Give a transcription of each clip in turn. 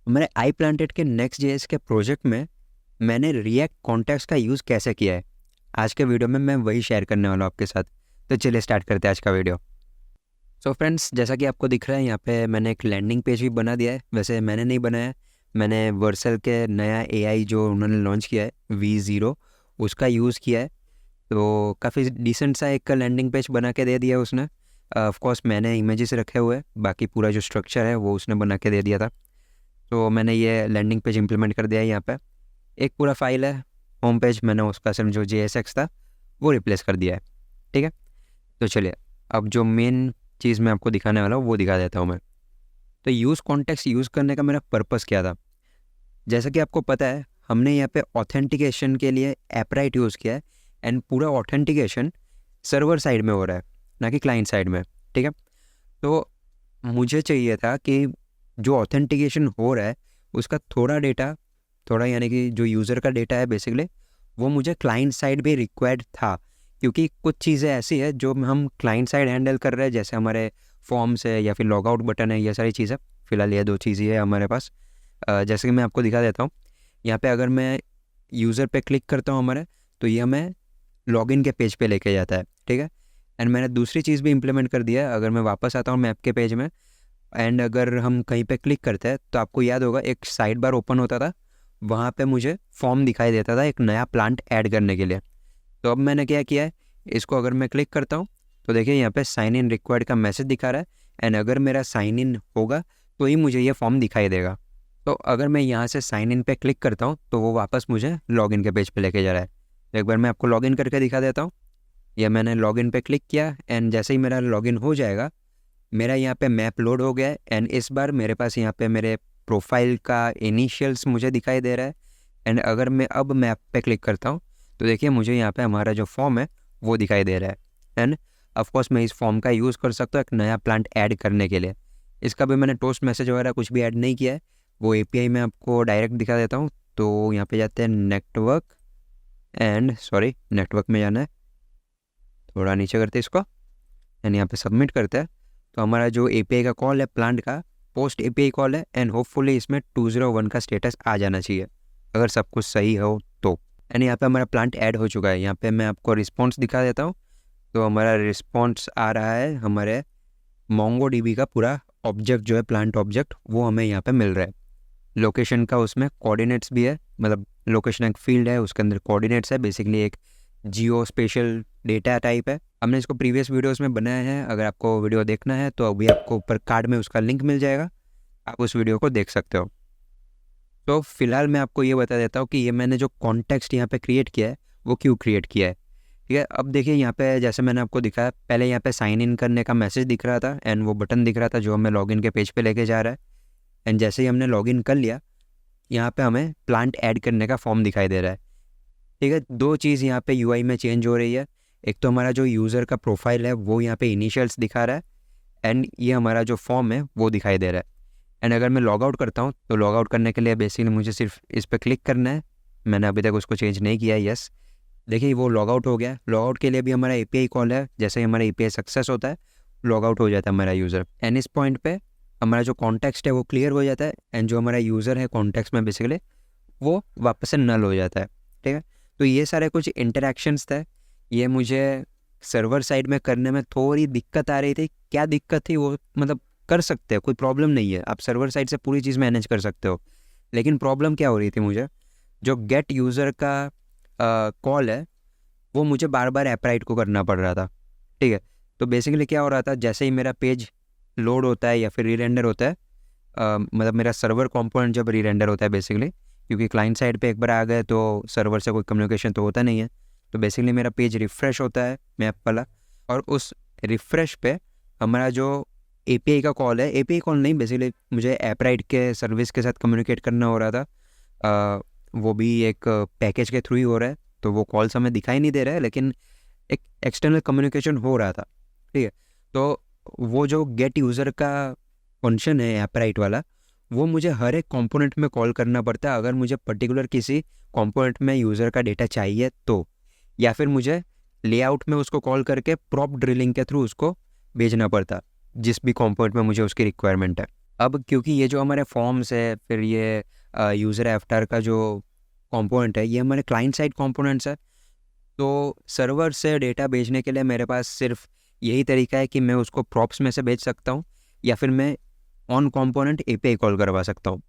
मेरे I planted के next JS के प्रोजेक्ट में मैंने रिएक्ट कॉन्टेक्स्ट का यूज़ कैसे किया है, आज के वीडियो में मैं वही शेयर करने वाला हूँ आपके साथ। तो चलिए स्टार्ट करते हैं आज का वीडियो। सो फ्रेंड्स, जैसा कि आपको दिख रहा है यहाँ पे मैंने एक लैंडिंग पेज भी बना दिया है। वैसे मैंने नहीं बनाया, मैंने वर्सल के नया एआई जो उन्होंने लॉन्च किया है V0 उसका यूज़ किया है। तो काफ़ी डिसेंट सा एक लैंडिंग पेज बना के दे दिया उसने। ऑफ कोर्स मैंने इमेजेस रखे हुए हैं, बाकी पूरा जो स्ट्रक्चर है वो उसने बना के दे दिया था। तो मैंने ये लैंडिंग पेज इंप्लीमेंट कर दिया है। यहाँ पे एक पूरा फाइल है होम पेज, मैंने उसका सिर्फ जो JSX था वो रिप्लेस कर दिया है। ठीक है, तो चलिए अब जो मेन चीज़ मैं आपको दिखाने वाला हूँ वो दिखा देता हूँ मैं। तो यूज़ कॉन्टेक्स्ट यूज़ करने का मेरा पर्पस क्या था। जैसा कि आपको पता है, हमने यहाँ पे ऑथेंटिकेशन के लिए एपराइट यूज़ किया है एंड पूरा ऑथेंटिकेशन सर्वर साइड में हो रहा है, ना कि क्लाइंट साइड में। ठीक है, तो मुझे चाहिए था कि जो ऑथेंटिकेशन हो रहा है उसका थोड़ा डेटा, थोड़ा यानी कि जो यूज़र का डेटा है बेसिकली, वो मुझे क्लाइंट साइड भी रिक्वायर्ड था। क्योंकि कुछ चीज़ें ऐसी है जो हम क्लाइंट साइड हैंडल कर रहे हैं, जैसे हमारे फॉर्म्स है या फिर लॉग आउट बटन है, ये सारी चीज़ें। फ़िलहाल ये दो चीज़ ही है हमारे पास। जैसे कि मैं आपको दिखा देता हूँ। यहाँ पे अगर मैं यूज़र पे क्लिक करता हूँ हमारे, तो ये हमें लॉगिन के पेज पे लेके जाता है। ठीक है, एंड मैंने दूसरी चीज़ भी इम्प्लीमेंट कर दिया है। अगर मैं वापस आता हूँ मैप के पेज में एंड अगर हम कहीं पे क्लिक करते हैं तो आपको याद होगा एक साइड बार ओपन होता था, वहाँ पे मुझे फॉर्म दिखाई देता था एक नया प्लांट ऐड करने के लिए। तो अब मैंने क्या किया है, इसको अगर मैं क्लिक करता हूँ तो देखिए यहाँ पे साइन इन रिक्वायर्ड का मैसेज दिखा रहा है एंड अगर मेरा साइन इन होगा तो ही मुझे ये फॉर्म दिखाई देगा। तो अगर मैं यहाँ से साइन इन पे क्लिक करता हूँ तो वो वापस मुझे लॉगिन के पेज पे लेके जा रहा है। तो एक बार मैं आपको लॉगिन करके दिखा देता हूँ। या मैंने लॉगिन पे क्लिक किया एंड जैसे ही मेरा लॉगिन हो जाएगा, मेरा यहाँ पे मैप लोड हो गया है एंड इस बार मेरे पास यहाँ पे मेरे प्रोफाइल का इनिशियल्स मुझे दिखाई दे रहा है। एंड अगर मैं अब मैप पे क्लिक करता हूँ तो देखिए मुझे यहाँ पे हमारा जो फॉर्म है वो दिखाई दे रहा है। एंड ऑफकोर्स मैं इस फॉर्म का यूज़ कर सकता हूँ एक नया प्लांट ऐड करने के लिए। इसका भी मैंने टोस्ट मैसेज वगैरह कुछ भी ऐड नहीं किया है, वो API मैं आपको डायरेक्ट दिखा देता हूँ। तो यहाँ पे जाते हैं नेटवर्क नेटवर्क में जाना है, थोड़ा नीचे करते हैं इसको एंड यहाँ पे सबमिट करते हैं। तो हमारा जो API का कॉल है प्लांट का पोस्ट API कॉल है एंड होपफुली इसमें 201 का स्टेटस आ जाना चाहिए अगर सब कुछ सही हो तो। एंड यहाँ पे हमारा प्लांट ऐड हो चुका है। यहाँ पे मैं आपको रिस्पॉन्स दिखा देता हूँ। तो हमारा रिस्पॉन्स आ रहा है, हमारे MongoDB का पूरा ऑब्जेक्ट जो है प्लांट ऑब्जेक्ट वो हमें यहाँ पे मिल रहा है। लोकेशन का उसमें कोऑर्डिनेट्स भी है, मतलब लोकेशन एक फील्ड है उसके अंदर कोऑर्डिनेट्स है, बेसिकली एक जियो स्पेशल डेटा टाइप है। हमने इसको प्रीवियस वीडियोस में बनाया है, अगर आपको वीडियो देखना है तो अभी आपको ऊपर कार्ड में उसका लिंक मिल जाएगा, आप उस वीडियो को देख सकते हो। तो फिलहाल मैं आपको ये बता देता हूँ कि ये मैंने जो कॉन्टेक्स्ट यहाँ पे क्रिएट किया है वो क्यों क्रिएट किया है। ठीक है, अब देखिए यहाँ पे जैसे मैंने आपको दिखाया, पहले यहाँ पे साइन इन करने का मैसेज दिख रहा था एंड वो बटन दिख रहा था जो हमें लॉगिन के पेज पे लेके जा रहा है। एंड जैसे ही हमने लॉगिन कर लिया, यहाँ पे हमें प्लांट ऐड करने का फॉर्म दिखाई दे रहा है। ठीक है, दो चीज़ यहाँ पे UI में चेंज हो रही है। एक तो हमारा जो यूज़र का प्रोफाइल है वो यहाँ पे इनिशियल्स दिखा रहा है एंड ये हमारा जो फॉर्म है वो दिखाई दे रहा है। एंड अगर मैं लॉग आउट करता हूँ तो लॉग आउट करने के लिए बेसिकली मुझे सिर्फ इस पर क्लिक करना है। मैंने अभी तक उसको चेंज नहीं किया है। यस, देखिए वो लॉग आउट हो गया। लॉग आउट के लिए भी हमारा API कॉल है, जैसे ही हमारा API सक्सेस होता है लॉग आउट हो जाता है हमारा यूज़र। एंड इस पॉइंट पे हमारा जो कॉन्टेक्स्ट है वो क्लियर हो जाता है एंड जो हमारा यूज़र है कॉन्टेक्स्ट में बेसिकली वो वापस से नल हो जाता है। ठीक है, तो ये सारे कुछ इंटरेक्शंस थे, ये मुझे सर्वर साइड में करने में थोड़ी दिक्कत आ रही थी। क्या दिक्कत थी वो, मतलब कर सकते हो, कोई प्रॉब्लम नहीं है, आप सर्वर साइड से पूरी चीज़ मैनेज कर सकते हो। लेकिन प्रॉब्लम क्या हो रही थी, मुझे जो गेट यूज़र का कॉल है वो मुझे बार बार एपराइट को करना पड़ रहा था। ठीक है, तो बेसिकली क्या हो रहा था, जैसे ही मेरा पेज लोड होता है या फिर रीरेंडर होता है, मतलब मेरा सर्वर कंपोनेंट जब रीरेंडर होता है बेसिकली, क्योंकि क्लाइंट साइड पे एक बार आ गए तो सर्वर से कोई कम्युनिकेशन तो होता नहीं है, तो बेसिकली मेरा पेज रिफ़्रेश होता है मैप वाला। और उस रिफ़्रेश पे हमारा जो API का कॉल है, API कॉल नहीं, बेसिकली मुझे एपराइट के सर्विस के साथ कम्युनिकेट करना हो रहा था। वो भी एक पैकेज के थ्रू ही हो रहा है, तो वो कॉल्स हमें दिखाई नहीं दे रहा है लेकिन एक एक्सटर्नल कम्युनिकेशन हो रहा था। ठीक है, तो वो जो गेट यूज़र का फंक्शन है एपराइट वाला, वो मुझे हर एक कंपोनेंट में कॉल करना पड़ता है अगर मुझे पर्टिकुलर किसी कंपोनेंट में यूज़र का डेटा चाहिए तो, या फिर मुझे लेआउट में उसको कॉल करके प्रॉप ड्रिलिंग के थ्रू उसको भेजना पड़ता जिस भी कंपोनेंट में मुझे उसकी रिक्वायरमेंट है। अब क्योंकि ये जो हमारे फॉर्म्स है, फिर ये यूज़र एवतार का जो कंपोनेंट है, ये हमारे क्लाइंट साइड कंपोनेंट्स है। तो सर्वर से डेटा भेजने के लिए मेरे पास सिर्फ यही तरीका है कि मैं उसको प्रॉप्स में से भेज सकता हूँ, या फिर मैं ऑन कंपोनेंट एपीआई कॉल करवा सकता हूँ।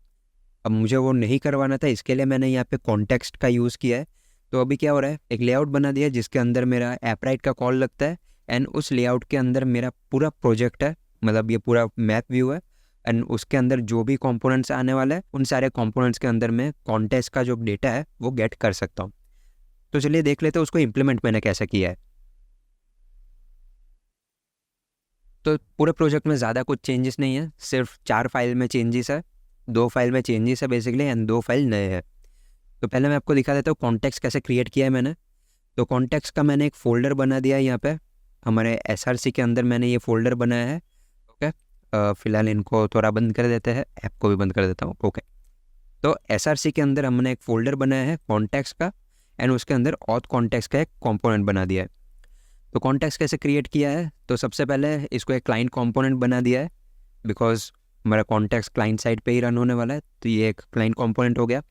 अब मुझे वो नहीं करवाना था, इसके लिए मैंने यहाँ पे कॉन्टेक्स्ट का यूज़ किया है। तो अभी क्या हो रहा है, एक लेआउट बना दिया है जिसके अंदर मेरा ऐप राइट का कॉल लगता है, एंड उस लेआउट के अंदर मेरा पूरा प्रोजेक्ट है, मतलब ये पूरा मैप व्यू है, एंड उसके अंदर जो भी कंपोनेंट्स आने वाले हैं उन सारे कंपोनेंट्स के अंदर मैं कॉन्टेक्स्ट का जो डेटा है वो गेट कर सकता हूँ। तो चलिए देख लेते हैं उसको इम्प्लीमेंट मैंने कैसे किया है। तो पूरे प्रोजेक्ट में ज़्यादा कुछ चेंजेस नहीं है, सिर्फ 4 फाइल में चेंजेस है, 2 फाइल में चेंजेस है बेसिकली, एंड 2 फाइल नए हैं। तो पहले मैं आपको दिखा देता हूँ कॉन्टेक्स्ट कैसे क्रिएट किया है मैंने। तो कॉन्टेक्स्ट का मैंने एक फ़ोल्डर बना दिया है यहाँ पे, हमारे एसआरसी के अंदर मैंने ये फ़ोल्डर बनाया है। ओके, फ़िलहाल इनको थोड़ा बंद कर देते हैं, ऐप को भी बंद कर देता हूँ। ओके, तो एसआरसी के अंदर हमने एक फ़ोल्डर बनाया है कॉन्टेक्स्ट का, एंड उसके अंदर ऑथ कॉन्टेक्स्ट का एक कॉम्पोनेंट बना दिया है। तो कॉन्टेक्स्ट कैसे क्रिएट किया है, तो सबसे पहले इसको एक क्लाइंट कॉम्पोनेंट बना दिया है, बिकॉज हमारा कॉन्टेक्स्ट क्लाइंट साइड पे ही रन होने वाला है, तो ये एक क्लाइंट कॉम्पोनेंट हो गया।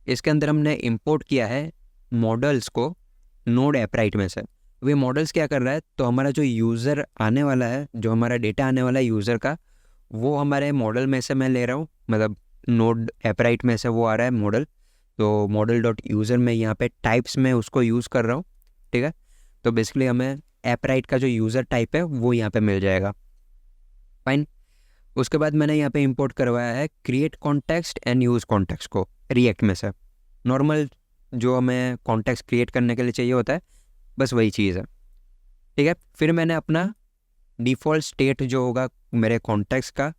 इसके अंदर हमने इंपोर्ट किया है मॉडल्स को नोड ऐपराइट में से। वे मॉडल्स क्या कर रहा है, तो हमारा जो यूज़र आने वाला है, जो हमारा डेटा आने वाला है यूज़र का, वो हमारे मॉडल में से मैं ले रहा हूँ, मतलब नोड ऐपराइट में से वो आ रहा है मॉडल। तो मॉडल डॉट यूज़र में यहाँ पे टाइप्स में उसको यूज़ कर रहा हूँ, ठीक है। तो बेसिकली हमें ऐपराइट का जो यूज़र टाइप है वो यहाँ पे मिल जाएगा। फाइन। उसके बाद मैंने यहाँ पे इंपोर्ट करवाया है create context and use context को रिएक्ट में से। नॉर्मल जो हमें कॉन्टेक्स्ट क्रिएट करने के लिए चाहिए होता है, बस वही चीज़ है, ठीक है। फिर मैंने अपना डिफ़ॉल्ट स्टेट जो होगा मेरे कॉन्टेक्स्ट का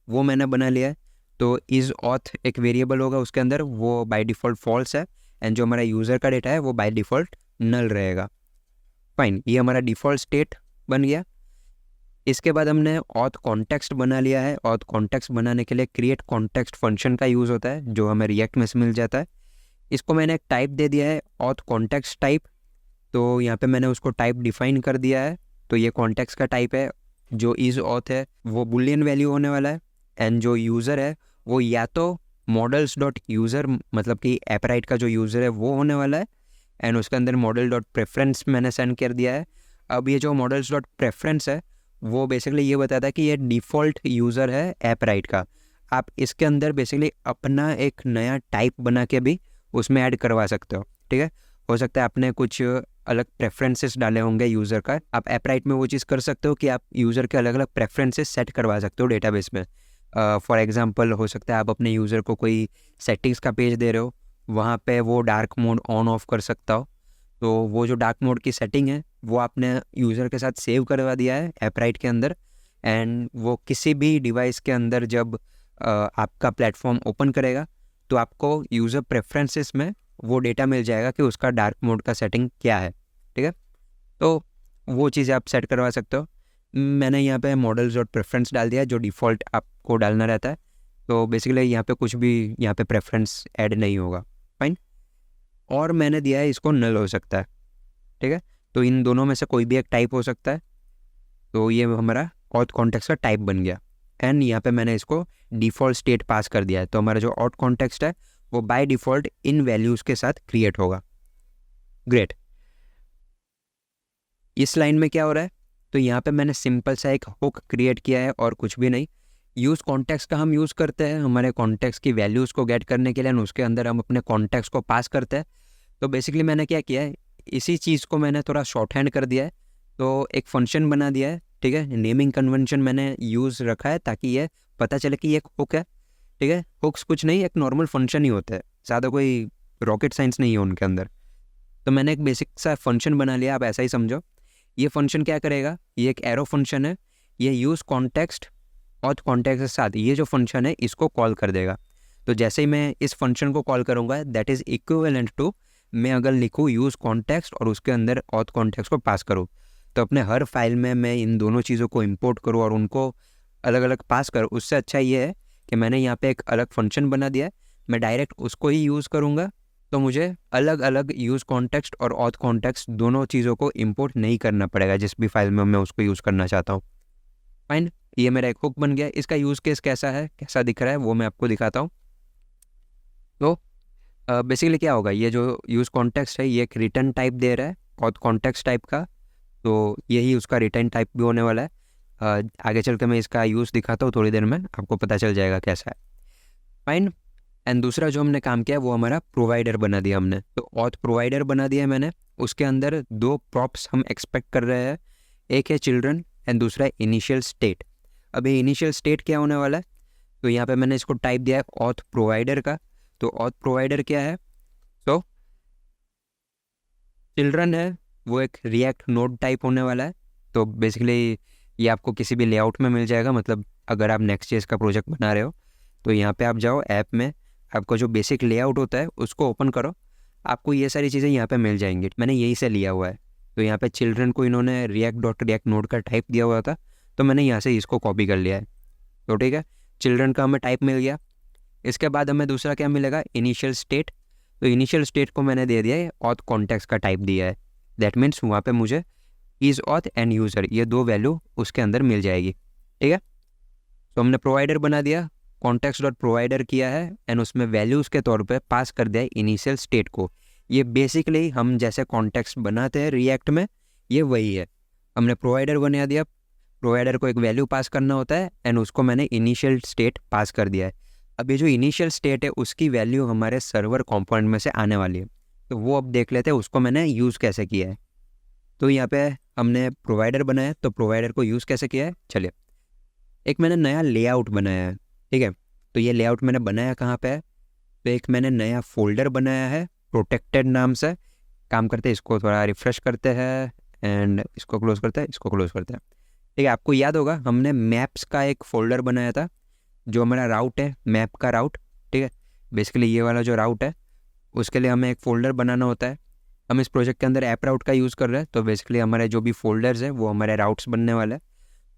वो मैंने बना लिया है। तो इज़ ऑथ एक वेरिएबल होगा उसके अंदर, वो बाय डिफ़ॉल्ट फॉल्स है, एंड जो हमारा यूज़र का डेटा है वो बाय डिफ़ॉल्ट नल रहेगा। फाइन, ये हमारा डिफ़ॉल्ट स्टेट बन गया। इसके बाद हमने ऑथ कॉन्टेक्स्ट बना लिया है। ऑथ कॉन्टेक्स्ट बनाने के लिए क्रिएट कॉन्टेक्स्ट फंक्शन का यूज़ होता है, जो हमें रिएक्ट में से मिल जाता है। इसको मैंने एक टाइप दे दिया है, ऑथ कॉन्टेक्स्ट टाइप। तो यहाँ पे मैंने उसको टाइप डिफाइन कर दिया है। तो ये कॉन्टेक्स्ट का टाइप है, जो इज़ ऑथ है वो बुलियन वैल्यू होने वाला है, एंड जो यूज़र है वो या तो मॉडल्स डॉट यूज़र, मतलब कि ऐपराइट का जो यूज़र है वो होने वाला है, एंड उसके अंदर मॉडल डॉट प्रेफरेंस मैंने सेंड कर दिया है। अब ये जो मॉडल्स डॉट प्रेफरेंस है वो बेसिकली ये बताता है कि ये डिफ़ॉल्ट यूज़र है ऐपराइट का। आप इसके अंदर बेसिकली अपना एक नया टाइप बना के भी उसमें ऐड करवा सकते हो, ठीक है। हो सकता है आपने कुछ अलग प्रेफरेंसेस डाले होंगे यूज़र का, आप ऐपराइट में वो चीज़ कर सकते हो कि आप यूज़र के अलग अलग प्रेफरेंसेस सेट करवा सकते हो डेटाबेस में। फॉर एग्जांपल हो सकता है आप अपने यूज़र को कोई सेटिंग्स का पेज दे रहे हो, वहाँ पे वो डार्क मोड ऑन ऑफ कर सकता हो। तो वो जो डार्क मोड की सेटिंग है वो आपने यूज़र के साथ सेव करवा दिया है ऐपराइट के अंदर, एंड वो किसी भी डिवाइस के अंदर जब आपका प्लेटफॉर्म ओपन करेगा तो आपको यूज़र प्रेफरेंसेस में वो डेटा मिल जाएगा कि उसका डार्क मोड का सेटिंग क्या है, ठीक है। तो वो चीज़ आप सेट करवा सकते हो। मैंने यहाँ पे मॉडल्स और प्रेफरेंस डाल दिया है, जो डिफ़ॉल्ट आपको डालना रहता है। तो बेसिकली यहाँ पे कुछ भी यहाँ पे प्रेफरेंस ऐड नहीं होगा। फाइन। और मैंने दिया है इसको नल हो सकता है, ठीक है। तो इन दोनों में से कोई भी एक टाइप हो सकता है। तो ये हमारा ऑथ कॉन्टेक्स्ट का टाइप बन गया, एंड यहाँ पे मैंने इसको डिफ़ॉल्ट स्टेट पास कर दिया है। तो हमारा जो ऑथ कॉन्टेक्स्ट है वो बाय डिफ़ॉल्ट इन वैल्यूज़ के साथ क्रिएट होगा। ग्रेट। इस लाइन में क्या हो रहा है, तो यहाँ पे मैंने सिंपल सा एक हुक क्रिएट किया है और कुछ भी नहीं। यूज़ कॉन्टेक्स्ट का हम यूज़ करते हैं हमारे कॉन्टेक्स्ट की वैल्यूज़ को गेट करने के लिए, और उसके अंदर हम अपने कॉन्टेक्स्ट को पास करते हैं। तो बेसिकली मैंने क्या किया है, इसी चीज़ को मैंने थोड़ा शॉर्ट हैंड कर दिया है। तो एक फंक्शन बना दिया है, ठीक है। नेमिंग कन्वेंशन मैंने यूज़ रखा है ताकि ये पता चले कि ये एक हुक है, ठीक है। हुक्स कुछ नहीं, एक नॉर्मल फंक्शन ही होता है, ज़्यादा कोई रॉकेट साइंस नहीं है उनके अंदर। तो मैंने एक बेसिक सा फंक्शन बना लिया, आप ऐसा ही समझो। ये फंक्शन क्या करेगा, ये एक एरो फंक्शन है, ये यूज़ कॉन्टेक्स्ट और कॉन्टेक्स्ट के साथ ये जो फंक्शन है इसको कॉल कर देगा। तो जैसे ही मैं इस फंक्शन को कॉल करूँगा, दैट इज़ इक्विवेलेंट टू मैं अगर लिखूँ यूज़ कॉन्टेक्स्ट और उसके अंदर ऑथ कॉन्टेक्स्ट को पास करूँ। तो अपने हर फाइल में मैं इन दोनों चीज़ों को इंपोर्ट करूँ और उनको अलग अलग पास करूँ, उससे अच्छा ये है कि मैंने यहाँ पे एक अलग फंक्शन बना दिया है, मैं डायरेक्ट उसको ही यूज़ करूँगा। तो मुझे अलग अलग यूज़ कॉन्टेक्स्ट और ऑथ कॉन्टेक्स्ट दोनों चीज़ों को इंपोर्ट नहीं करना पड़ेगा जिस भी फाइल में मैं उसको यूज़ करना चाहता हूँ। फाइन। ये मेरा एक हुक बन गया। इसका यूज़ केस कैसा है, कैसा दिख रहा है, वो मैं आपको दिखाता हूँ। तो बेसिकली क्या होगा, ये जो यूज़ कॉन्टेक्स्ट है ये एक रिटर्न टाइप दे रहा है और कॉन्टेक्स्ट टाइप का, तो यही उसका रिटर्न टाइप भी होने वाला है। आगे चल के मैं इसका यूज़ दिखाता हूँ थोड़ी देर में, आपको पता चल जाएगा कैसा है। फाइन। एंड दूसरा जो हमने काम किया वो हमारा प्रोवाइडर बना दिया हमने। तो ऑथ प्रोवाइडर बना दिया मैंने, उसके अंदर दो प्रॉप्स हम एक्सपेक्ट कर रहे हैं, एक है चिल्ड्रन एंड दूसरा है इनिशियल स्टेट। अभी इनिशियल स्टेट क्या होने वाला है, तो यहाँ पे मैंने इसको टाइप दिया है ऑथ प्रोवाइडर का। तो ऑथ प्रोवाइडर क्या है, तो चिल्ड्रन है वो एक रिएक्ट नोड टाइप होने वाला है। तो बेसिकली ये आपको किसी भी लेआउट में मिल जाएगा, मतलब अगर आप नेक्स्ट.जेएस का प्रोजेक्ट बना रहे हो तो यहाँ पे आप जाओ ऐप में, आपको जो बेसिक लेआउट होता है उसको ओपन करो, आपको ये सारी चीज़ें यहाँ पे मिल जाएंगी। मैंने यहीं से लिया हुआ है। तो यहाँ पे चिल्ड्रन को इन्होंने react.react नोड का टाइप दिया हुआ था, तो मैंने यहाँ से इसको कॉपी कर लिया है। तो ठीक है, चिल्ड्रन का हमें टाइप मिल गया। इसके बाद हमें दूसरा क्या मिलेगा, इनिशियल स्टेट। तो इनिशियल स्टेट को मैंने दे दिया है ऑथ कॉन्टेक्स्ट का टाइप दिया है। दैट मीन्स वहाँ पे मुझे इज ऑथ एंड यूज़र ये दो वैल्यू उसके अंदर मिल जाएगी। ठीक है, तो हमने प्रोवाइडर बना दिया, कॉन्टेक्स्ट डॉट प्रोवाइडर किया है एंड उसमें वैल्यूज़ के तौर पे पास कर दिया है इनिशियल स्टेट को। ये बेसिकली हम जैसे कॉन्टेक्स्ट बनाते हैं रिएक्ट में, ये वही है। हमने प्रोवाइडर बना दिया, प्रोवाइडर को एक वैल्यू पास करना होता है एंड उसको मैंने इनिशियल स्टेट पास कर दिया है। अब ये जो इनिशियल स्टेट है उसकी वैल्यू हमारे सर्वर कंपोनेंट में से आने वाली है, तो वो अब देख लेते हैं उसको मैंने यूज़ कैसे किया है। तो यहाँ पे हमने प्रोवाइडर बनाया, तो प्रोवाइडर को यूज़ कैसे किया है, चलिए। एक मैंने नया लेआउट बनाया है, ठीक है। तो ये लेआउट मैंने बनाया कहाँ पे है, तो एक मैंने नया फोल्डर बनाया है प्रोटेक्टेड नाम से। काम करते हैं, इसको थोड़ा रिफ्रेश करते हैं एंड इसको क्लोज करते हैं, इसको क्लोज करते हैं। ठीक है, आपको याद होगा हमने मैप्स का एक फ़ोल्डर बनाया था, जो हमारा राउट है मैप का राउट। ठीक है, बेसिकली ये वाला जो राउट है उसके लिए हमें एक फ़ोल्डर बनाना होता है। हम इस प्रोजेक्ट के अंदर ऐप राउट का यूज़ कर रहे हैं, तो बेसिकली हमारे जो भी फोल्डर्स है वो हमारे राउट्स बनने वाले हैं।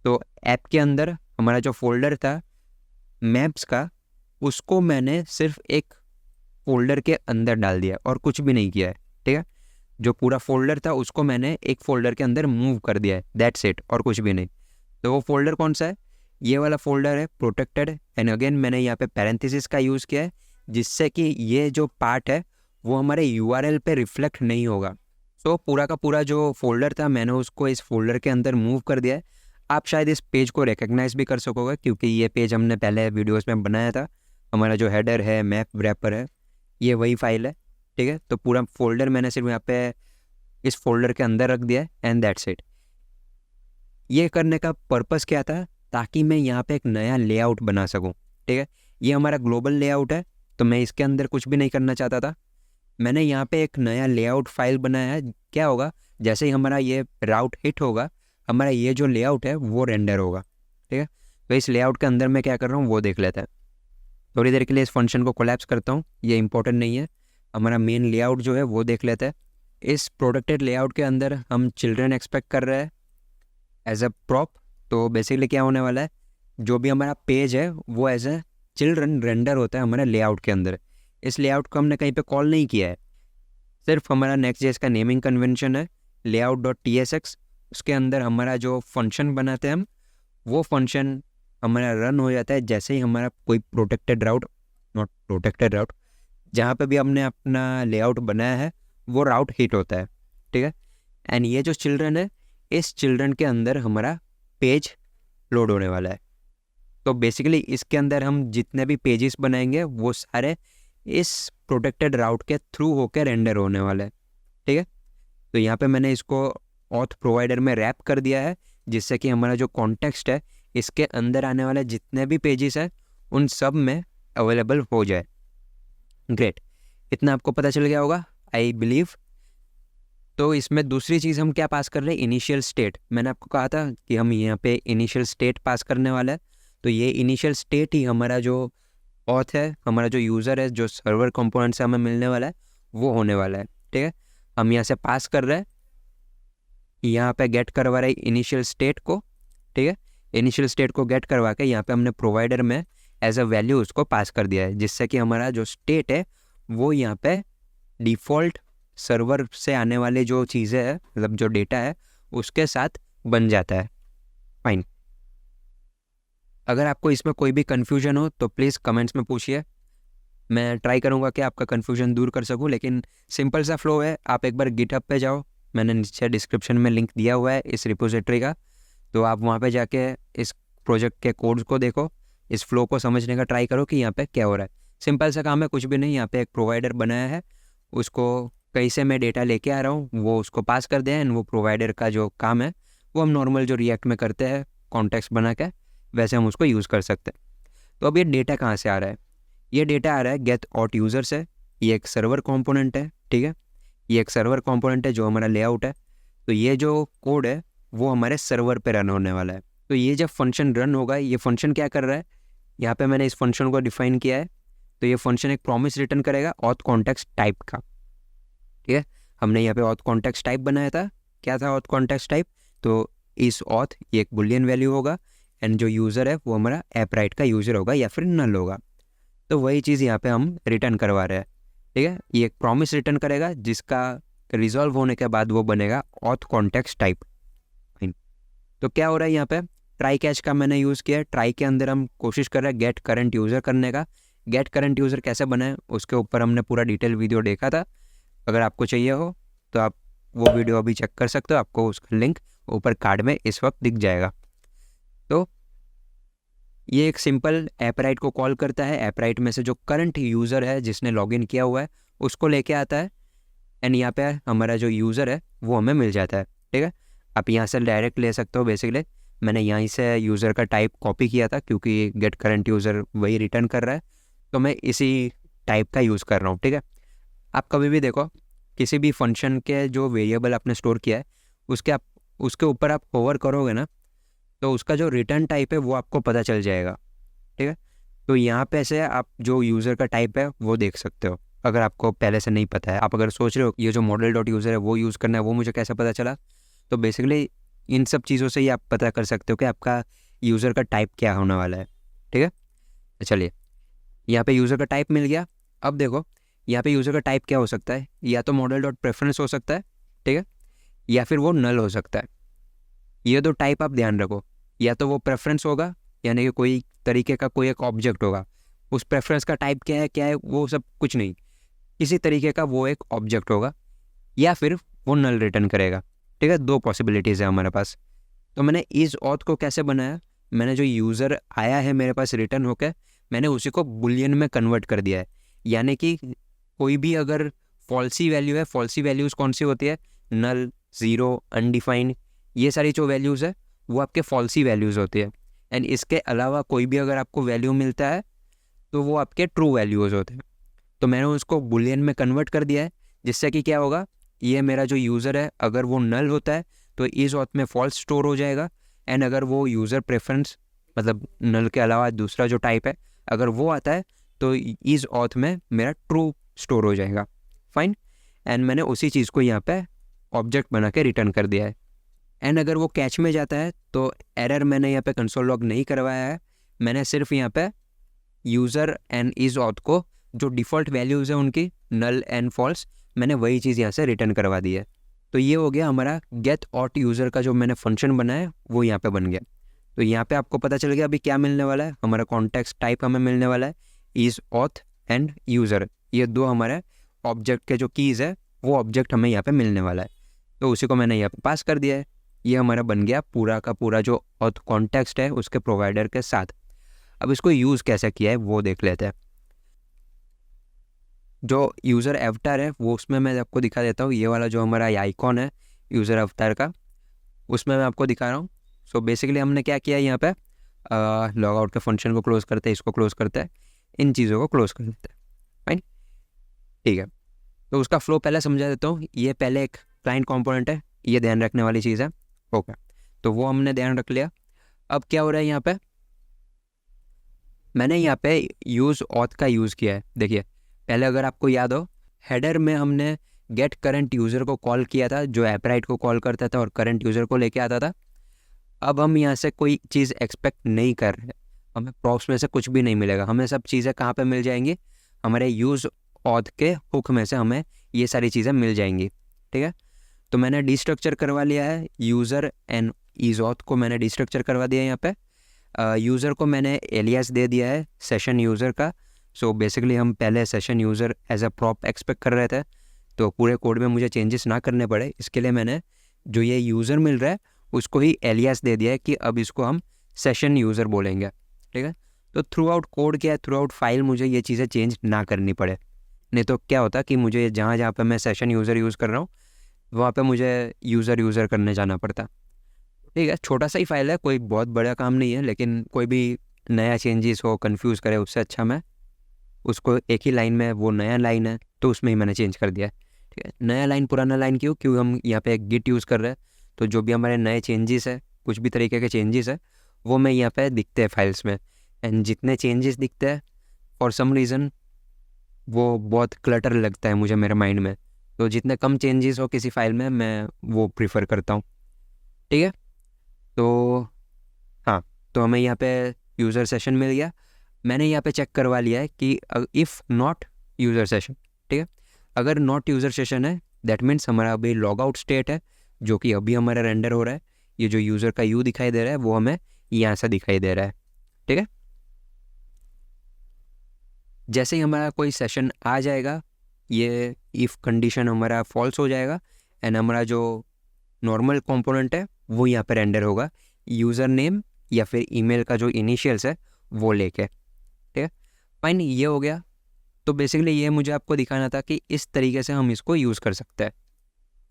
तो ऐप के अंदर हमारा जो फोल्डर था मैप्स का, उसको मैंने सिर्फ एक फोल्डर के अंदर डाल दिया और कुछ भी नहीं किया है। ठीक है, जो पूरा फोल्डर था उसको मैंने एक फोल्डर के अंदर मूव कर दिया है, दैट्स इट, और कुछ भी नहीं। तो वो फोल्डर कौन सा है, ये वाला फोल्डर है प्रोटेक्टेड। एंड अगेन मैंने यहाँ पे पैरेंथेसिस का यूज़ किया है, जिससे कि ये जो पार्ट है वो हमारे यूआरएल पे रिफ्लेक्ट नहीं होगा। सो पूरा का पूरा जो फोल्डर था मैंने उसको इस फोल्डर के अंदर मूव कर दिया है। आप शायद इस पेज को रिकग्नाइज भी कर सकोगे, क्योंकि ये पेज हमने पहले वीडियोस में बनाया था। हमारा जो हेडर है मैप रैपर है, ये वही फाइल है। ठीक है, तो पूरा फोल्डर मैंने सिर्फ यहाँ पे इस फोल्डर के अंदर रख दिया है एंड दैट्स इट। ये करने का पर्पस क्या था, ताकि मैं यहाँ पे एक नया लेआउट बना सकूँ। ठीक है, ये हमारा ग्लोबल लेआउट है, तो मैं इसके अंदर कुछ भी नहीं करना चाहता था। मैंने यहाँ पे एक नया लेआउट फाइल बनाया है। क्या होगा, जैसे ही हमारा ये राउट हिट होगा, हमारा ये जो लेआउट है वो रेंडर होगा। ठीक है, तो इस लेआउट के अंदर मैं क्या कर रहा हूँ वो देख लेते हैं। थोड़ी देर के लिए इस फंक्शन को कोलैप्स करता हूँ, ये इंपॉर्टेंट नहीं है। हमारा मेन लेआउट जो है वो देख लेते हैं। इस प्रोटेक्टेड लेआउट के अंदर हम चिल्ड्रन एक्सपेक्ट कर रहे हैं एज अ प्रॉप। तो बेसिकली क्या होने वाला है, जो भी हमारा पेज है वो एज अ चिल्ड्रन रेंडर होता है हमारे लेआउट के अंदर। इस लेआउट को हमने कहीं पे कॉल नहीं किया है, सिर्फ हमारा नेक्स्ट.जेएस का नेमिंग कन्वेंशन है layout.tsx। उसके अंदर हमारा जो फंक्शन बनाते हैं हम, वो फंक्शन हमारा रन हो जाता है जैसे ही हमारा कोई प्रोटेक्टेड राउट, नॉट प्रोटेक्टेड राउट, जहाँ पे भी हमने अपना लेआउट बनाया है वो राउट हिट होता है। ठीक है, एंड ये जो चिल्ड्रन है, इस चिल्ड्रन के अंदर हमारा पेज लोड होने वाला है। तो बेसिकली इसके अंदर हम जितने भी पेजेस बनाएंगे वो सारे इस प्रोटेक्टेड राउट के थ्रू होकर रेंडर होने वाला है। ठीक है, तो यहाँ पे मैंने इसको ऑथ प्रोवाइडर में रैप कर दिया है, जिससे कि हमारा जो कॉन्टेक्स्ट है इसके अंदर आने वाले जितने भी पेजेस हैं उन सब में अवेलेबल हो जाए। ग्रेट, इतना आपको पता चल गया होगा आई बिलीव। तो इसमें दूसरी चीज़ हम क्या पास कर रहे हैं, इनिशियल स्टेट। मैंने आपको कहा था कि हम यहाँ पे इनिशियल स्टेट पास करने वाला है। तो ये इनिशियल स्टेट ही हमारा जो ऑथ है, हमारा जो यूज़र है, जो सर्वर कंपोनेंट से हमें मिलने वाला है वो होने वाला है। ठीक है, हम यहाँ से पास कर रहे हैं, यहाँ पे गेट करवा रहे हैं इनिशियल स्टेट को। ठीक है, इनिशियल स्टेट को गेट करवा के यहाँ पे हमने प्रोवाइडर में एज अ वैल्यू उसको पास कर दिया है, जिससे कि हमारा जो स्टेट है वो यहाँ पे डिफ़ॉल्ट सर्वर से आने वाले जो चीज़ें हैं, मतलब जो डेटा है उसके साथ बन जाता है। फाइन। अगर आपको इसमें कोई भी कन्फ्यूजन हो तो प्लीज़ कमेंट्स में पूछिए, मैं ट्राई करूँगा कि आपका कन्फ्यूजन दूर कर सकूँ। लेकिन सिंपल सा फ्लो है, आप एक बार गिटहब पे जाओ, मैंने नीचे डिस्क्रिप्शन में लिंक दिया हुआ है इस रिपोजिटरी का, तो आप वहाँ पे जाके इस प्रोजेक्ट के कोड्स को देखो, इस फ्लो को समझने का ट्राई करो कि यहाँ पे क्या हो रहा है। सिंपल सा काम है, कुछ भी नहीं। यहाँ पे एक प्रोवाइडर बनाया है, उसको कहीं से मैं डेटा लेके आ रहा हूँ, वो उसको पास कर दिया, एंड वो प्रोवाइडर का जो काम है वो हम नॉर्मल जो रिएक्ट में करते हैं कॉन्टेक्स्ट बना के, वैसे हम उसको यूज़ कर सकते हैं। तो अब ये डेटा कहाँ से आ रहा है? ये डेटा आ रहा है गेट ऑट यूज़र से। ये एक सर्वर कंपोनेंट है, ठीक है, ये एक सर्वर कंपोनेंट है जो हमारा लेआउट है। तो ये जो कोड है वो हमारे सर्वर पे रन होने वाला है। तो ये जब फंक्शन रन होगा, ये फंक्शन क्या कर रहा है, यहाँ पे मैंने इस फंक्शन को डिफाइन किया है। तो ये फंक्शन एक प्रॉमिस रिटर्न करेगा ऑथ कॉन्टेक्स्ट टाइप का, ठीक है। हमने यहाँ पे ऑथ कॉन्टेक्स्ट टाइप बनाया था। क्या था ऑथ कॉन्टेक्स्ट टाइप? तो इस ऑथ ये एक बुलियन वैल्यू होगा, एंड जो यूज़र है वो हमारा ऐप राइट का यूज़र होगा या फिर नल होगा। तो वही चीज़ यहाँ पे हम रिटर्न करवा रहे हैं, ठीक है। ये एक प्रॉमिस रिटर्न करेगा जिसका रिजॉल्व होने के बाद वो बनेगा ऑथ कॉन्टेक्स्ट टाइप। तो क्या हो रहा है यहाँ पे, ट्राई कैच का मैंने यूज़ किया है। ट्राई के अंदर हम कोशिश कर रहे हैं गेट करंट यूज़र करने का। गेट करंट यूज़र कैसे बनाए उसके ऊपर हमने पूरा डिटेल वीडियो देखा था। अगर आपको चाहिए हो तो आप वो वीडियो अभी चेक कर सकते हो, आपको उसका लिंक ऊपर कार्ड में इस वक्त दिख जाएगा। तो ये एक सिंपल ऐप राइट को कॉल करता है। ऐप राइट में से जो करंट यूज़र है जिसने लॉगिन किया हुआ है उसको लेके आता है, एंड यहाँ पे हमारा जो यूज़र है वो हमें मिल जाता है, ठीक है। आप यहाँ से डायरेक्ट ले सकते हो। बेसिकली मैंने यहीं से यूज़र का टाइप कॉपी किया था क्योंकि गेट करंट यूज़र वही रिटर्न कर रहा है, तो मैं इसी टाइप का यूज़ कर रहा हूँ, ठीक है। आप कभी भी देखो, किसी भी फंक्शन के जो वेरिएबल आपने स्टोर किया है उसके ऊपर आप होवर करोगे ना, तो उसका जो रिटर्न टाइप है वो आपको पता चल जाएगा, ठीक है। तो यहाँ पे से आप जो यूज़र का टाइप है वो देख सकते हो, अगर आपको पहले से नहीं पता है। आप अगर सोच रहे हो ये जो मॉडल डॉट यूज़र है वो यूज़ करना है, वो मुझे कैसे पता चला, तो बेसिकली इन सब चीज़ों से ही आप पता कर सकते हो कि आपका यूज़र का टाइप क्या होने वाला है, ठीक है। तो चलिए, यहाँ पे यूज़र का टाइप मिल गया। अब देखो यहाँ पे यूज़र का टाइप क्या हो सकता है, या तो मॉडल डॉट प्रेफरेंस हो सकता है, ठीक है, या फिर वो नल हो सकता है। ये दो टाइप आप ध्यान रखो, या तो वो प्रेफरेंस होगा, यानी कि कोई तरीके का कोई एक ऑब्जेक्ट होगा, उस प्रेफरेंस का टाइप क्या है वो सब कुछ नहीं, किसी तरीके का वो एक ऑब्जेक्ट होगा, या फिर वो नल रिटर्न करेगा, ठीक है। दो पॉसिबिलिटीज़ है हमारे पास। तो मैंने इस ऑथ को कैसे बनाया, मैंने जो यूज़र आया है मेरे पास रिटर्न होकर, मैंने उसी को बुलियन में कन्वर्ट कर दिया है। यानी कि कोई भी अगर फॉल्सी वैल्यू है, फॉल्सी वैल्यूज़ कौन सी होती है, नल, ज़ीरो, अनडिफाइंड, ये सारी जो वैल्यूज़ है वो आपके फॉल्सी वैल्यूज़ होती है। एंड इसके अलावा कोई भी अगर आपको वैल्यू मिलता है तो वो आपके ट्रू वैल्यूज़ होते हैं। तो मैंने उसको बुलियन में कन्वर्ट कर दिया है, जिससे कि क्या होगा, ये मेरा जो यूज़र है अगर वो नल होता है तो इस ऑथ में फॉल्स स्टोर हो जाएगा, एंड अगर वो यूज़र प्रेफरेंस मतलब नल के अलावा दूसरा जो टाइप है अगर वो आता है तो इस ऑथ में मेरा ट्रू स्टोर हो जाएगा। फाइन। एंड मैंने उसी चीज़ को यहाँ पे ऑब्जेक्ट बना के रिटर्न कर दिया है। एंड अगर वो कैच में जाता है तो एरर मैंने यहाँ पे कंसोल लॉग नहीं करवाया है, मैंने सिर्फ यहाँ पे यूज़र एंड इज ऑथ को जो डिफ़ॉल्ट वैल्यूज़ है उनकी नल एंड फॉल्स, मैंने वही चीज़ यहाँ से रिटर्न करवा दी है। तो ये हो गया हमारा गेट ऑट यूज़र का जो मैंने फंक्शन बनाया वो यहाँ पे बन गया। तो यहाँ पे आपको पता चल गया अभी क्या मिलने वाला है, हमारा कॉन्टेक्स्ट टाइप हमें मिलने वाला है इज ऑथ एंड यूज़र, ये दो हमारे ऑब्जेक्ट के जो कीज़ है वो ऑब्जेक्ट हमें यहाँ पे मिलने वाला है। तो उसी को मैंने यहाँ पे पास कर दिया है। ये हमारा बन गया पूरा का पूरा जो ऑथ कॉन्टेक्स्ट है उसके प्रोवाइडर के साथ। अब इसको यूज़ कैसे किया है वो देख लेते हैं। जो यूज़र एवटार है वो उसमें मैं आपको दिखा देता हूँ, ये वाला जो हमारा आइकॉन है यूज़र एवटार का उसमें मैं आपको दिखा रहा हूँ। सो बेसिकली हमने क्या किया यहाँ पे, लॉग आउट के फंक्शन को क्लोज करते हैं, इसको क्लोज करते हैं, इन चीज़ों को क्लोज कर देते हैं। फाइन, ठीक है। तो उसका फ्लो पहले समझा देता हूँ। ये पहले एक क्लाइंट कंपोनेंट है, ये ध्यान रखने वाली चीज़ है, ओके। तो वो हमने ध्यान रख लिया। अब क्या हो रहा है यहाँ पे, मैंने यहाँ पे यूज़ ऑथ का यूज़ किया है। देखिए पहले अगर आपको याद हो, हेडर में हमने गेट करंट यूज़र को कॉल किया था जो ऐप राइट को कॉल करता था और करंट यूज़र को लेके आता था। अब हम यहाँ से कोई चीज़ एक्सपेक्ट नहीं कर रहे, हमें प्रॉप्स में से कुछ भी नहीं मिलेगा। हमें सब चीज़ें कहाँ पे मिल जाएंगी, हमारे यूज़ ऑथ के हुक में से हमें ये सारी चीज़ें मिल जाएंगी, ठीक है। तो मैंने डिस्ट्रक्चर करवा लिया है यूज़र एंड इज ऑथ को, मैंने डिस्ट्रक्चर करवा दिया है यहाँ पे। यूज़र को मैंने एलियास दे दिया है सेशन यूज़र का। सो बेसिकली हम पहले session user as a prop expect कर रहे थे, तो पूरे कोड में मुझे चेंजेस ना करने पड़े, इसके लिए मैंने जो ये यूज़र मिल रहा है उसको ही एलियास दे दिया है कि अब इसको हम सेशन यूज़र बोलेंगे, ठीक है। तो थ्रू आउट कोड क्या है, थ्रू आउट फाइल मुझे ये चीज़ें चेंज ना करनी पड़े, नहीं तो क्या होता कि मुझे जहाँ जहाँ पे मैं सेशन यूज़र यूज़ कर रहा हूँ वहाँ पे मुझे यूज़र करने जाना पड़ता। ठीक है, छोटा सा ही फाइल है, कोई बहुत बड़ा काम नहीं है, लेकिन कोई भी नया चेंजेस हो, कंफ्यूज करे, उससे अच्छा मैं उसको एक ही लाइन में, वो नया लाइन है तो उसमें ही मैंने चेंज कर दिया। ठीक है, नया लाइन पुराना लाइन क्यों हम यहाँ पे गिट यूज़ कर रहे हैं, तो जो भी हमारे नए चेंजेस है, कुछ भी तरीके के चेंजेस है, वो मैं यहाँ पे दिखते हैं फाइल्स में। एंड जितने चेंजेस दिखते हैं फॉर सम रीज़न वो बहुत क्लटर लगता है मुझे मेरे माइंड में, तो जितने कम चेंजेस हो किसी फाइल में मैं वो प्रीफर करता हूँ। ठीक है, तो हाँ, तो हमें यहाँ पे यूज़र सेशन मिल गया। मैंने यहाँ पे चेक करवा लिया है कि इफ़ नॉट यूज़र सेशन, ठीक है, अगर नॉट यूज़र सेशन है दैट मीन्स हमारा अभी लॉग आउट स्टेट है, जो कि अभी हमारा रेंडर हो रहा है। ये जो यूज़र का यू दिखाई दे रहा है वो हमें यहाँ से दिखाई दे रहा है। ठीक है, जैसे ही हमारा कोई सेशन आ जाएगा, ये इफ़ कंडीशन हमारा फॉल्स हो जाएगा एंड हमारा जो नॉर्मल कंपोनेंट है वो यहाँ पर रेंडर होगा, यूज़र नेम या फिर ईमेल का जो इनिशियल्स है वो लेके। ठीक है, फाइन, ये हो गया। तो बेसिकली ये मुझे आपको दिखाना था कि इस तरीके से हम इसको यूज़ कर सकते हैं।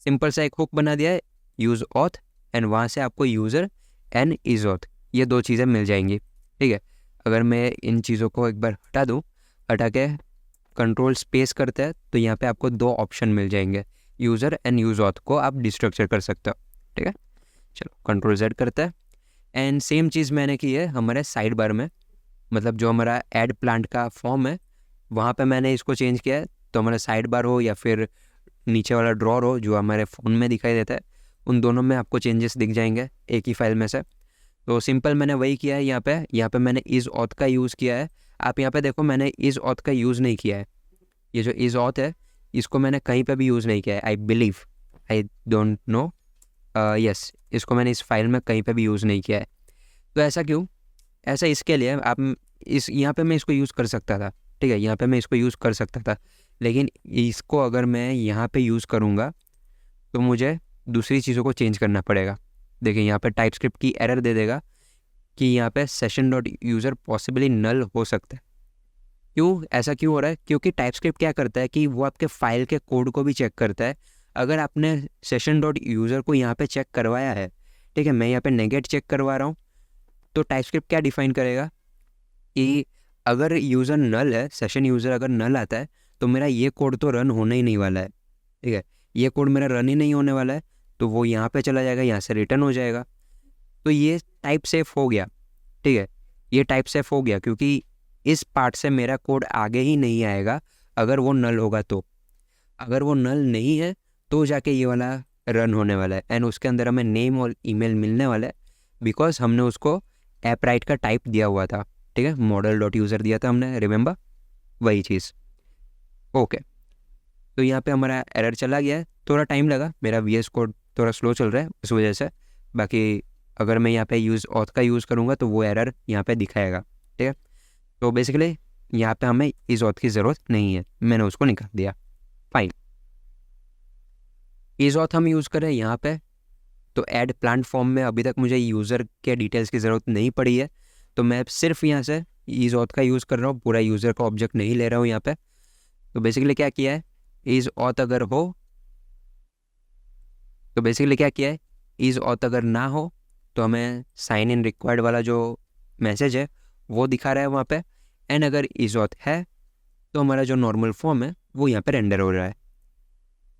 सिंपल सा एक हुक बना दिया है, यूज़ ऑथ, एंड वहाँ से आपको यूज़र एंड इज ऑथ, ये दो चीज़ें मिल जाएंगी। ठीक है, अगर मैं इन चीज़ों को एक बार हटा दूँ, हटा के कंट्रोल स्पेस करते हैं तो यहाँ पे आपको दो ऑप्शन मिल जाएंगे, यूज़र एंड यूज़ ऑथ को आप डिस्ट्रक्चर कर सकते हो। ठीक है, चलो कंट्रोल जेड करते हैं एंड सेम चीज़ मैंने की है हमारे साइड बार में, मतलब जो हमारा ऐड प्लांट का फॉर्म है वहाँ पे मैंने इसको चेंज किया है। तो हमारा साइड बार हो या फिर नीचे वाला ड्रॉर हो जो हमारे फ़ोन में दिखाई देता है, उन दोनों में आपको चेंजेस दिख जाएंगे एक ही फाइल में से। तो सिंपल मैंने वही किया है। यहाँ पे मैंने इज़ ऑथ का यूज़ किया है। आप यहाँ पे देखो मैंने इज़ ऑथ का यूज़ नहीं किया है, ये जो इज़ ऑथ है इसको मैंने कहीं पे भी यूज़ नहीं किया है। I believe, I don't know, yes, इसको मैंने इस फाइल में कहीं पे भी यूज़ नहीं किया है। तो ऐसा क्यों? ऐसा इसके लिए आप इस यहाँ पे मैं इसको यूज़ कर सकता था, ठीक है, यहाँ पे मैं इसको यूज़ कर सकता था, लेकिन इसको अगर मैं यहाँ पे यूज़ करूँगा तो मुझे दूसरी चीज़ों को चेंज करना पड़ेगा। देखिए यहाँ पे टाइपस्क्रिप्ट की एरर दे देगा कि यहाँ पे सेशन डॉट यूज़र पॉसिबली नल हो सकता है। क्यों, ऐसा क्यों हो रहा है? क्योंकि टाइपस्क्रिप्ट क्या करता है कि वो आपके फाइल के कोड को भी चेक करता है। अगर आपने सेशन डॉट यूज़र को यहाँ पे चेक करवाया है, ठीक है, मैं यहाँ पे नेगेट चेक करवा रहा हूँ, तो टाइपस्क्रिप्ट क्या डिफाइन करेगा कि अगर यूज़र नल है, सेशन यूज़र अगर नल आता है तो मेरा ये कोड तो रन होने ही नहीं वाला है। ठीक है, ये कोड मेरा रन ही नहीं होने वाला है, तो वो यहाँ पे चला जाएगा, यहाँ से रिटर्न हो जाएगा। तो ये टाइप सेफ हो गया। ठीक है, ये टाइप सेफ हो गया क्योंकि इस पार्ट से मेरा कोड आगे ही नहीं आएगा अगर वो नल होगा तो। अगर वो नल नहीं है तो जाके ये वाला रन होने वाला है एंड उसके अंदर हमें नेम और ईमेल मिलने वाला है, बिकॉज हमने उसको ऐप राइट का टाइप दिया हुआ था। ठीक है, मॉडल डॉट यूज़र दिया था हमने, रिमेंबर, वही चीज़। ओके, तो यहाँ पे हमारा एरर चला गया है, थोड़ा टाइम लगा, मेरा VS कोड थोड़ा स्लो चल रहा है उस वजह से। बाकी अगर मैं यहाँ पे यूज़ ऑथ का यूज़ करूँगा तो वो एरर यहाँ पे दिखाएगा। ठीक है, तो बेसिकली यहाँ पे हमें इस ऑथ की ज़रूरत नहीं है, मैंने उसको निकाल दिया। फाइन, इस ऑथ हम यूज़ करें यहाँ पे, तो ऐड प्लांट फॉर्म में अभी तक मुझे यूज़र के डिटेल्स की ज़रूरत नहीं पड़ी है, तो मैं सिर्फ यहाँ से इज़ ऑथ का यूज़ कर रहा हूँ, पूरा यूज़र का ऑब्जेक्ट नहीं ले रहा हूँ यहाँ पे। तो बेसिकली क्या किया है, इज़ ऑथ अगर हो, तो बेसिकली क्या किया है, इज़ ऑथ अगर ना हो तो हमें साइन इन रिक्वायर्ड वाला जो मैसेज है वो दिखा रहा है वहाँ पे, एंड अगर इज़ ऑथ है तो हमारा जो नॉर्मल फॉर्म है वो यहाँ पे रेंडर हो रहा है।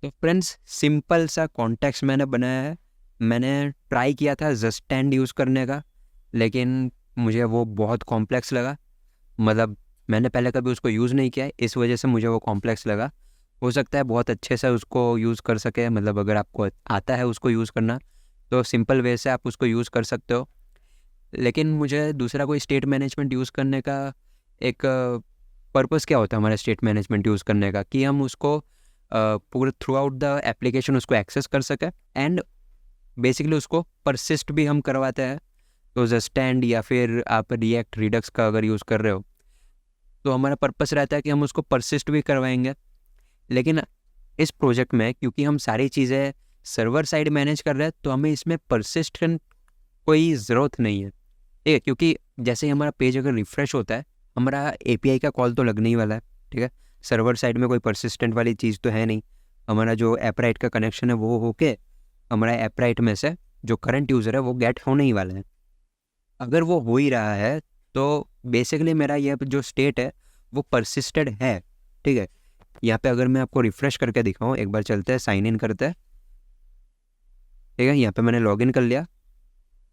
तो फ्रेंड्स, सिंपल सा कॉन्टेक्स्ट मैंने बनाया है। मैंने ट्राई किया था जस्ट एंड यूज़ करने का, लेकिन मुझे वो बहुत कॉम्प्लेक्स लगा, मतलब मैंने पहले कभी उसको यूज़ नहीं किया है, इस वजह से मुझे वो कॉम्प्लेक्स लगा। हो सकता है बहुत अच्छे से उसको यूज़ कर सके, मतलब अगर आपको आता है उसको यूज़ करना तो सिंपल वे से आप उसको यूज़ कर सकते हो, लेकिन मुझे दूसरा कोई स्टेट मैनेजमेंट यूज़ करने का एक पर्पस क्या होता है हमारे स्टेट मैनेजमेंट यूज़ करने का, कि हम उसको पूरे थ्रू आउट द एप्लीकेशन उसको एक्सेस कर सकें एंड बेसिकली उसको परसिस्ट भी हम करवाते हैं। तो जस्टैंड या फिर आप रिएक्ट रिडक्स का अगर यूज़ कर रहे हो तो हमारा पर्पस रहता है कि हम उसको परसिस्ट भी करवाएंगे। लेकिन इस प्रोजेक्ट में क्योंकि हम सारी चीज़ें सर्वर साइड मैनेज कर रहे हैं तो हमें इसमें परसिस्टेंट कोई ज़रूरत नहीं है, ठीक है। क्योंकि जैसे ही हमारा पेज अगर रिफ़्रेश होता है हमारा एपीआई का कॉल तो लगने ही वाला है, ठीक है। सर्वर साइड में कोई परसिस्टेंट वाली चीज़ तो है नहीं। हमारा जो ऐपराइट का कनेक्शन है वो होके हमारा ऐपराइट में से जो करंट यूज़र है वो गेट होने ही वाला है। अगर वो हो ही रहा है तो बेसिकली मेरा ये जो स्टेट है वो परसिस्टेड है, ठीक है। यहाँ पे अगर मैं आपको रिफ़्रेश करके दिखाऊँ, एक बार चलते हैं, साइन इन करते हैं, ठीक है। यहाँ पे मैंने लॉगिन कर लिया।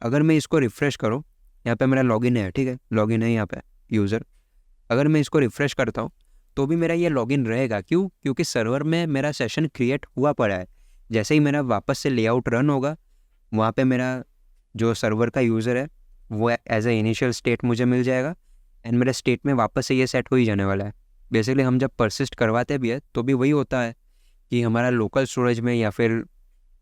अगर मैं इसको रिफ़्रेश करूँ, यहाँ पे मेरा लॉगिन है, ठीक है, लॉगिन है यहाँ पे यूज़र। अगर मैं इसको रिफ़्रेश करता हूँ तो भी मेरा ये लॉगिन रहेगा। क्यों? क्योंकि सर्वर में मेरा सेशन क्रिएट हुआ पड़ा है। जैसे ही मेरा वापस से लेआउट रन होगा वहाँ पे मेरा जो सर्वर का यूज़र है वो एज ए इनिशियल स्टेट मुझे मिल जाएगा एंड मेरे स्टेट में वापस से ये सेट हो ही जाने वाला है। बेसिकली हम जब परसिस्ट करवाते भी है तो भी वही होता है कि हमारा लोकल स्टोरेज में या फिर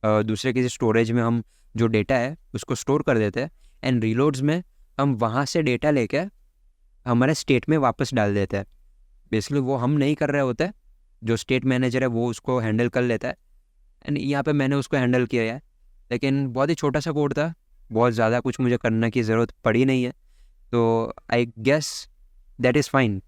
दूसरे किसी स्टोरेज में हम जो डेटा है उसको स्टोर कर देते हैं एंड रीलोड्स में हम वहाँ से डेटा लेके हमारे स्टेट में वापस डाल देते हैं। बेसिकली वो हम नहीं कर रहे होते, जो स्टेट मैनेजर है वो उसको हैंडल कर लेता है एंड यहाँ पे मैंने उसको हैंडल किया है। लेकिन बहुत ही छोटा सा कोड था, बहुत ज़्यादा कुछ मुझे करने की ज़रूरत पड़ी नहीं है, तो I guess that is fine.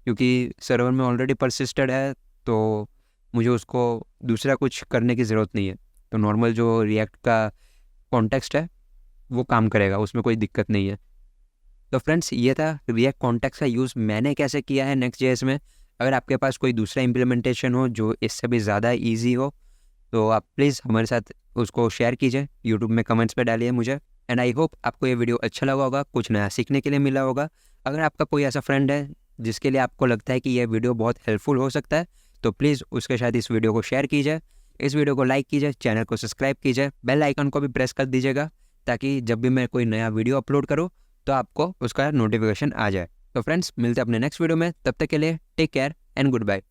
क्योंकि सर्वर में ऑलरेडी परसिस्टेड है तो मुझे उसको दूसरा कुछ करने की ज़रूरत नहीं है। तो नॉर्मल जो रिएक्ट का कॉन्टेक्स्ट है वो काम करेगा, उसमें कोई दिक्कत नहीं है। तो फ्रेंड्स ये था रिएक्ट कॉन्टेक्स्ट का यूज़ मैंने कैसे किया है नेक्स्ट.जेएस में। अगर आपके पास कोई दूसरा इम्प्लीमेंटेशन हो जो इससे भी ज़्यादा ईजी हो तो आप प्लीज़ हमारे साथ उसको शेयर कीजिए, यूट्यूब में कमेंट्स पे डालिए मुझे। एंड आई होप आपको ये वीडियो अच्छा लगा होगा, कुछ नया सीखने के लिए मिला होगा। अगर आपका कोई ऐसा फ्रेंड है जिसके लिए आपको लगता है कि ये वीडियो बहुत हेल्पफुल हो सकता है तो प्लीज़ उसके साथ इस वीडियो को शेयर कीजिए, इस वीडियो को लाइक कीजिए, चैनल को सब्सक्राइब कीजिए, बेल आइकन को भी प्रेस कर दीजिएगा ताकि जब भी मैं कोई नया वीडियो अपलोड करूँ तो आपको उसका नोटिफिकेशन आ जाए। तो फ्रेंड्स मिलते हैं अपने नेक्स्ट वीडियो में, तब तक के लिए take care and good bye.